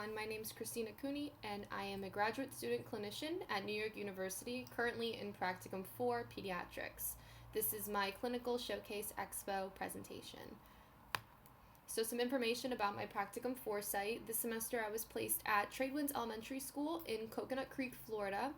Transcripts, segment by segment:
everyone. My name is Christina Cooney, and I am a graduate student clinician at New York University, currently in Practicum 4 Pediatrics. This is my clinical showcase Expo presentation. So some information about my Practicum 4 site. This semester I was placed at Tradewinds Elementary School in Coconut Creek, Florida,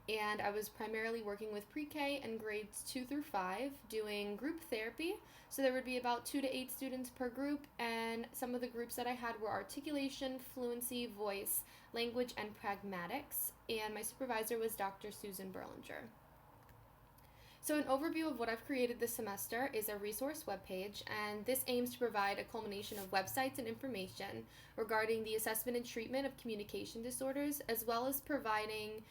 and I was primarily working with pre-K and grades 2 through 5 doing group therapy. So there would be about 2 to 8 students per group, and some of the groups that I had were articulation, fluency, voice, language, and pragmatics, and my supervisor was Dr. Susan Berlinger. So an overview of what I've created this semester is a resource webpage, and this aims to provide a culmination of websites and information regarding the assessment and treatment of communication disorders, as well as providing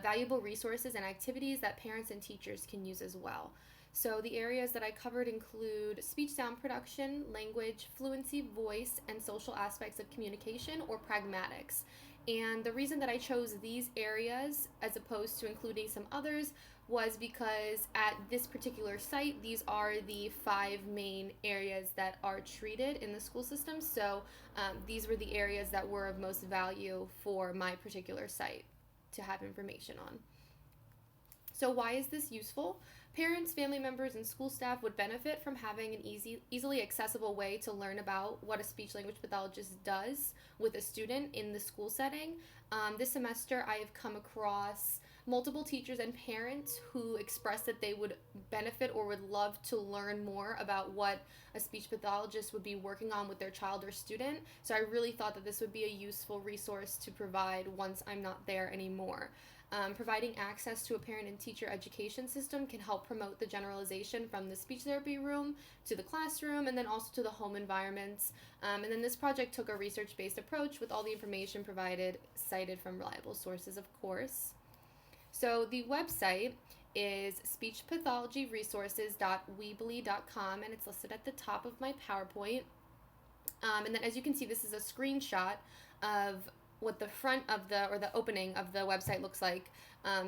valuable resources and activities that parents and teachers can use as well. So the areas that I covered include speech sound production, language, fluency, voice, and social aspects of communication, or pragmatics. And the reason that I chose these areas as opposed to including some others was because at this particular site, these are the 5 main areas that are treated in the school system. So these were the areas that were of most value for my particular site to have information on. So why is this useful? Parents, family members, and school staff would benefit from having an easily accessible way to learn about what a speech-language pathologist does with a student in the school setting. This semester, I have come across multiple teachers and parents who expressed that they would benefit or would love to learn more about what a speech pathologist would be working on with their child or student. So I really thought that this would be a useful resource to provide once I'm not there anymore. Providing access to a parent and teacher education system can help promote the generalization from the speech therapy room to the classroom and then also to the home environments. And then this project took a research-based approach with all the information provided, cited from reliable sources, of course. So the website is speechpathologyresources.weebly.com, and it's listed at the top of my PowerPoint. And then as you can see, this is a screenshot of what the front of the opening of the website looks like.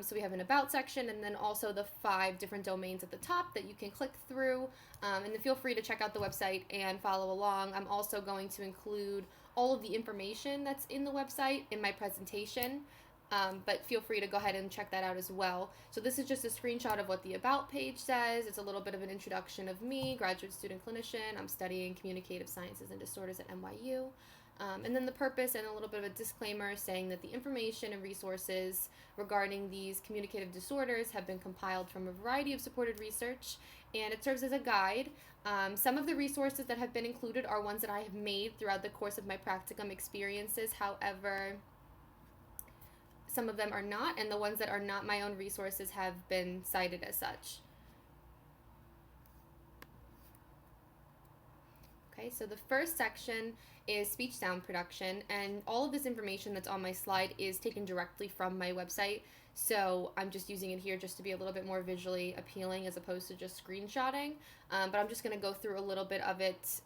So we have an about section and then also the 5 different domains at the top that you can click through. And then feel free to check out the website and follow along. I'm also going to include all of the information that's in the website in my presentation. But feel free to go ahead and check that out as well. So this is just a screenshot of what the About page says. It's a little bit of an introduction of me, graduate student clinician. I'm studying communicative sciences and disorders at NYU. And then the purpose and a little bit of a disclaimer saying that the information and resources regarding these communicative disorders have been compiled from a variety of supported research, and it serves as a guide. Some of the resources that have been included are ones that I have made throughout the course of my practicum experiences. However, some of them are not, and the ones that are not my own resources have been cited as such. Okay, so the first section is speech sound production, and all of this information that's on my slide is taken directly from my website, so I'm just using it here just to be a little bit more visually appealing as opposed to just screenshotting, but I'm just going to go through a little bit of it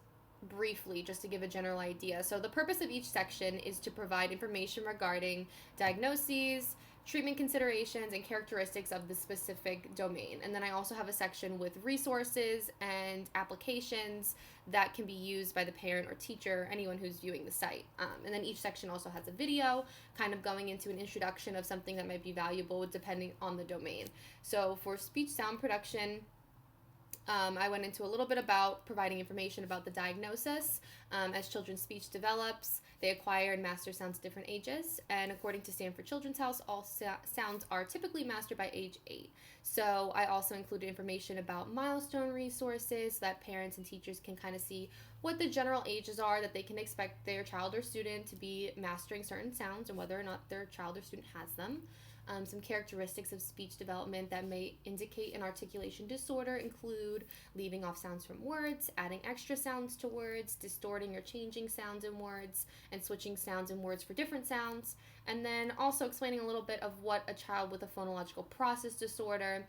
briefly just to give a general idea. So the purpose of each section is to provide information regarding diagnoses, treatment considerations, and characteristics of the specific domain. And then I also have a section with resources and applications that can be used by the parent or teacher, anyone who's viewing the site. And then each section also has a video kind of going into an introduction of something that might be valuable depending on the domain. So for speech sound production, I went into a little bit about providing information about the diagnosis. As children's speech develops, they acquire and master sounds at different ages. And according to Stanford Children's House, all sounds are typically mastered by age 8. So I also included information about milestone resources so that parents and teachers can kind of see what the general ages are that they can expect their child or student to be mastering certain sounds and whether or not their child or student has them. Some characteristics of speech development that may indicate an articulation disorder include leaving off sounds from words, adding extra sounds to words, distorting or changing sounds in words, and switching sounds in words for different sounds. And then also explaining a little bit of what a child with a phonological process disorder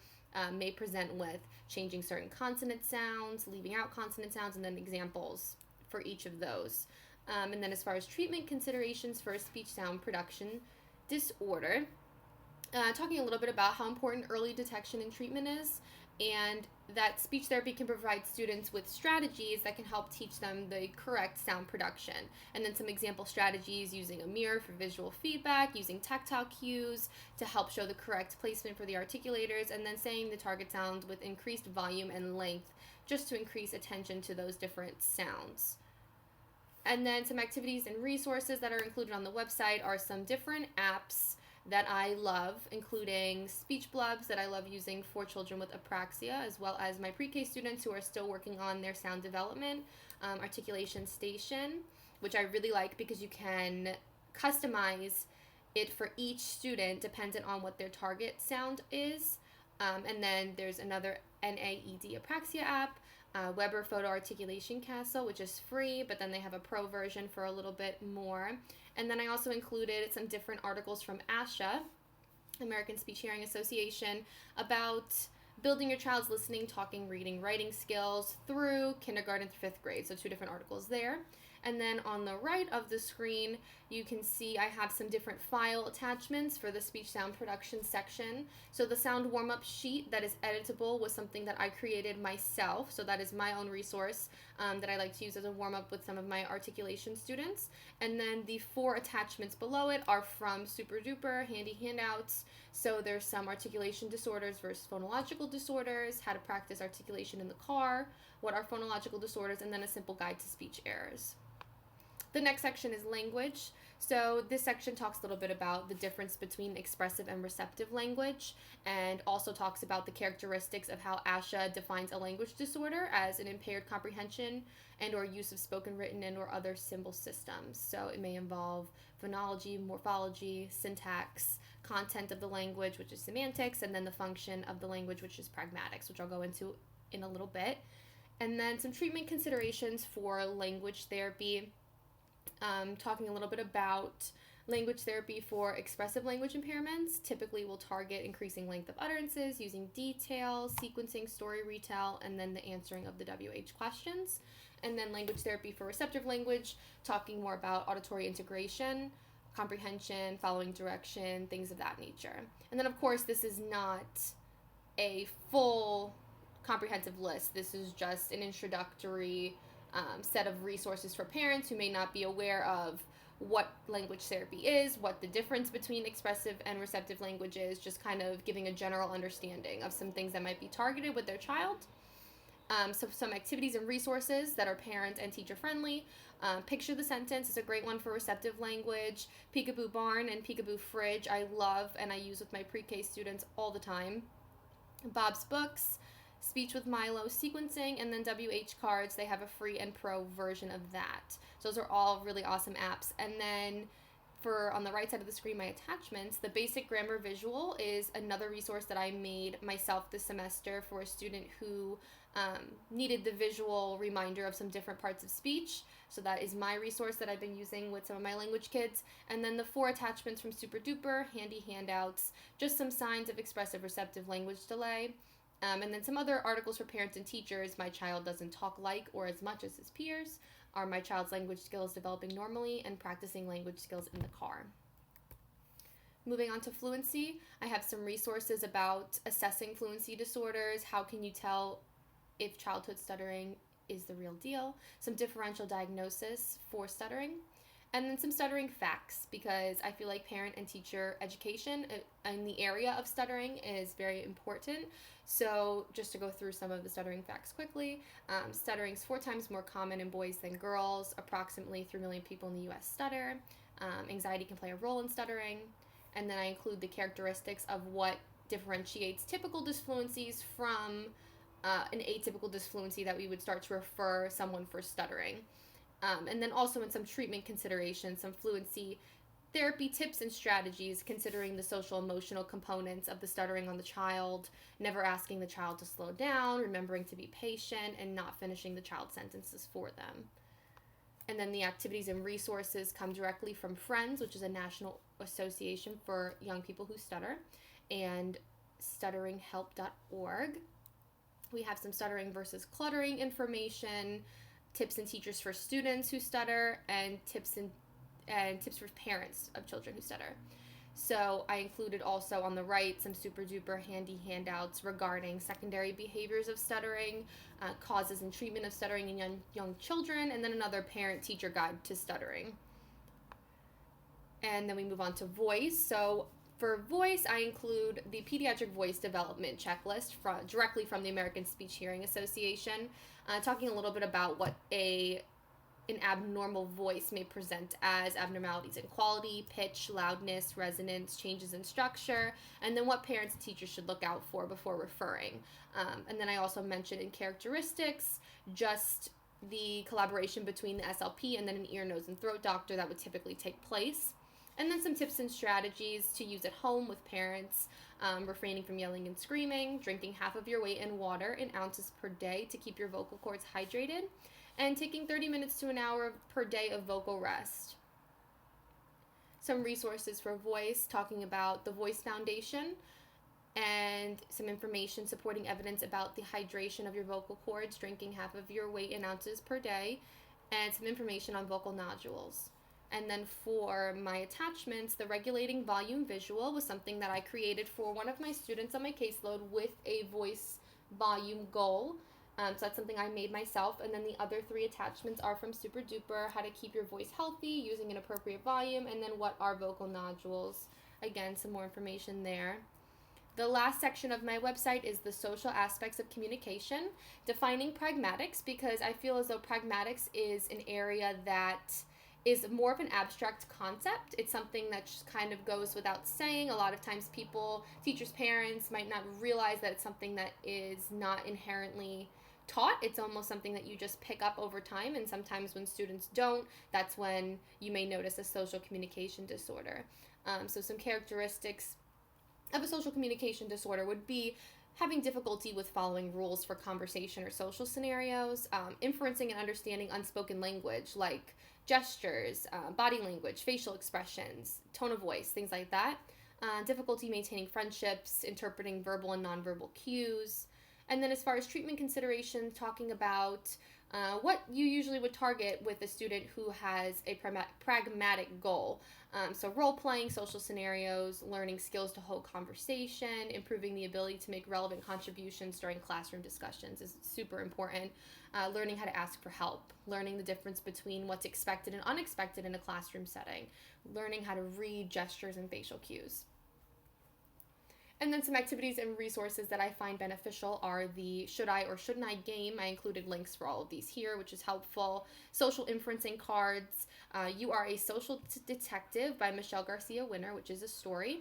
may present with, changing certain consonant sounds, leaving out consonant sounds, and then examples for each of those. And then as far as treatment considerations for a speech sound production disorder, talking a little bit about how important early detection and treatment is, and that speech therapy can provide students with strategies that can help teach them the correct sound production. And then some example strategies: using a mirror for visual feedback, using tactile cues to help show the correct placement for the articulators, and then saying the target sound with increased volume and length just to increase attention to those different sounds. And then some activities and resources that are included on the website are some different apps that I love, including speech blubs that I love using for children with apraxia, as well as my pre-K students who are still working on their sound development, articulation station, which I really like because you can customize it for each student dependent on what their target sound is. And then there's another NAED apraxia app, Weber Photo Articulation Castle, which is free, but then they have a pro version for a little bit more. And then I also included some different articles from ASHA, American Speech Hearing Association, about building your child's listening, talking, reading, writing skills through kindergarten through 5th grade. So 2 different articles there. And then on the right of the screen, you can see I have some different file attachments for the speech sound production section. So the sound warm-up sheet that is editable was something that I created myself. So that is my own resource that I like to use as a warm-up with some of my articulation students. And then the 4 attachments below it are from Super Duper handy handouts. So there's some articulation disorders versus phonological disorders, how to practice articulation in the car, what are phonological disorders, and then a simple guide to speech errors. The next section is language. So this section talks a little bit about the difference between expressive and receptive language, and also talks about the characteristics of how ASHA defines a language disorder as an impaired comprehension and or use of spoken, written, and or other symbol systems. So it may involve phonology, morphology, syntax, content of the language, which is semantics, and then the function of the language, which is pragmatics, which I'll go into in a little bit. And then some treatment considerations for language therapy. Talking a little bit about language therapy for expressive language impairments. Typically will target increasing length of utterances, using detail, sequencing, story retell, and then the answering of the WH questions. And then language therapy for receptive language, talking more about auditory integration, comprehension, following direction, things of that nature. And then of course this is not a full comprehensive list. This is just an introductory set of resources for parents who may not be aware of what language therapy is, what the difference between expressive and receptive language is, just kind of giving a general understanding of some things that might be targeted with their child. So some activities and resources that are parent and teacher friendly. Picture the Sentence is a great one for receptive language. Peekaboo Barn and Peekaboo Fridge I love and I use with my pre-K students all the time. Bob's Books, Speech with Milo sequencing, and then WH cards. They have a free and pro version of that. So those are all really awesome apps. And then for on the right side of the screen, my attachments, the Basic Grammar Visual is another resource that I made myself this semester for a student who needed the visual reminder of some different parts of speech. So that is my resource that I've been using with some of my language kids. And then the 4 attachments from Super Duper, handy handouts, just some signs of expressive receptive language delay. And then some other articles for parents and teachers. My child doesn't talk like or as much as his peers. Are my child's language skills developing normally? And practicing language skills in the car. Moving on to fluency, I have some resources about assessing fluency disorders. How can you tell if childhood stuttering is the real deal? Some differential diagnosis for stuttering. And then some stuttering facts, because I feel like parent and teacher education in the area of stuttering is very important. So just to go through some of the stuttering facts quickly, stuttering is 4 times more common in boys than girls. Approximately 3 million people in the U.S. stutter. Anxiety can play a role in stuttering. And then I include the characteristics of what differentiates typical disfluencies from an atypical disfluency that we would start to refer someone for stuttering. And then also in some treatment considerations, some fluency therapy tips and strategies considering the social emotional components of the stuttering on the child, never asking the child to slow down, remembering to be patient, and not finishing the child's sentences for them. And then the activities and resources come directly from Friends, which is a national association for young people who stutter, and stutteringhelp.org. We have some stuttering versus cluttering information, tips and teachers for students who stutter, and tips for parents of children who stutter. So I included also on the right some super duper handy handouts regarding secondary behaviors of stuttering, causes and treatment of stuttering in young children, and then another parent-teacher guide to stuttering. And then we move on to voice. So for voice, I include the pediatric voice development checklist directly from the American Speech Hearing Association, talking a little bit about what an abnormal voice may present as abnormalities in quality, pitch, loudness, resonance, changes in structure, and then what parents and teachers should look out for before referring. And then I also mentioned in characteristics just the collaboration between the SLP and then an ear, nose, and throat doctor that would typically take place. And then some tips and strategies to use at home with parents, refraining from yelling and screaming, drinking half of your weight in water in ounces per day to keep your vocal cords hydrated, and taking 30 minutes to an hour per day of vocal rest. Some resources for voice, talking about the Voice Foundation, and some information supporting evidence about the hydration of your vocal cords, drinking half of your weight in ounces per day, and some information on vocal nodules. And then for my attachments, the regulating volume visual was something that I created for one of my students on my caseload with a voice volume goal. So that's something I made myself. And then the other 3 attachments are from Super Duper, how to keep your voice healthy using an appropriate volume, and then what are vocal nodules. Again, some more information there. The last section of my website is the social aspects of communication, defining pragmatics, because I feel as though pragmatics is an area that is more of an abstract concept. It's something that just kind of goes without saying. A lot of times people, teachers, parents might not realize that it's something that is not inherently taught. It's almost something that you just pick up over time, and sometimes when students don't, that's when you may notice a social communication disorder. So some characteristics of a social communication disorder would be having difficulty with following rules for conversation or social scenarios, inferencing and understanding unspoken language like gestures, body language, facial expressions, tone of voice, things like that. Difficulty maintaining friendships, interpreting verbal and nonverbal cues. And then as far as treatment considerations, talking about what you usually would target with a student who has a pragmatic goal. So role-playing, social scenarios, learning skills to hold conversation, improving the ability to make relevant contributions during classroom discussions is super important. Learning how to ask for help, learning the difference between what's expected and unexpected in a classroom setting, learning how to read gestures and facial cues. And then some activities and resources that I find beneficial are the Should I or Shouldn't I game. I included links for all of these here, which is helpful. Social inferencing cards. You Are a Social Detective by Michelle Garcia Winner, which is a story.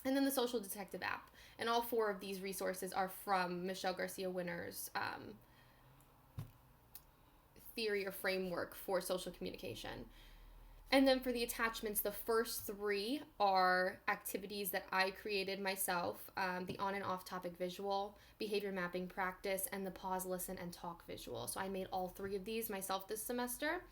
And then the Social Detective app. And all 4 of these resources are from Michelle Garcia Winner's theory or framework for social communication. And then for the attachments, the first 3 are activities that I created myself, the on and off topic visual, behavior mapping practice, and the pause, listen, and talk visual. So I made all 3 of these myself this semester.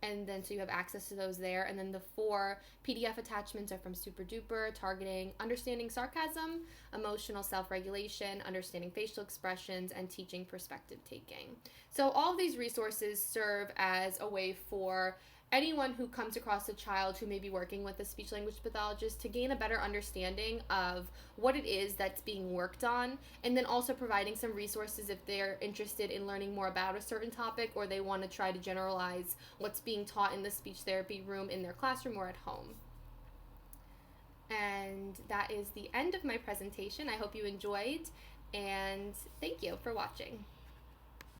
And then so you have access to those there. And then the 4 PDF attachments are from Super Duper, targeting understanding sarcasm, emotional self-regulation, understanding facial expressions, and teaching perspective taking. So all of these resources serve as a way for anyone who comes across a child who may be working with a speech language pathologist to gain a better understanding of what it is that's being worked on, and then also providing some resources if they're interested in learning more about a certain topic or they want to try to generalize what's being taught in the speech therapy room in their classroom or at home. And that is the end of my presentation. I hope you enjoyed, and thank you for watching.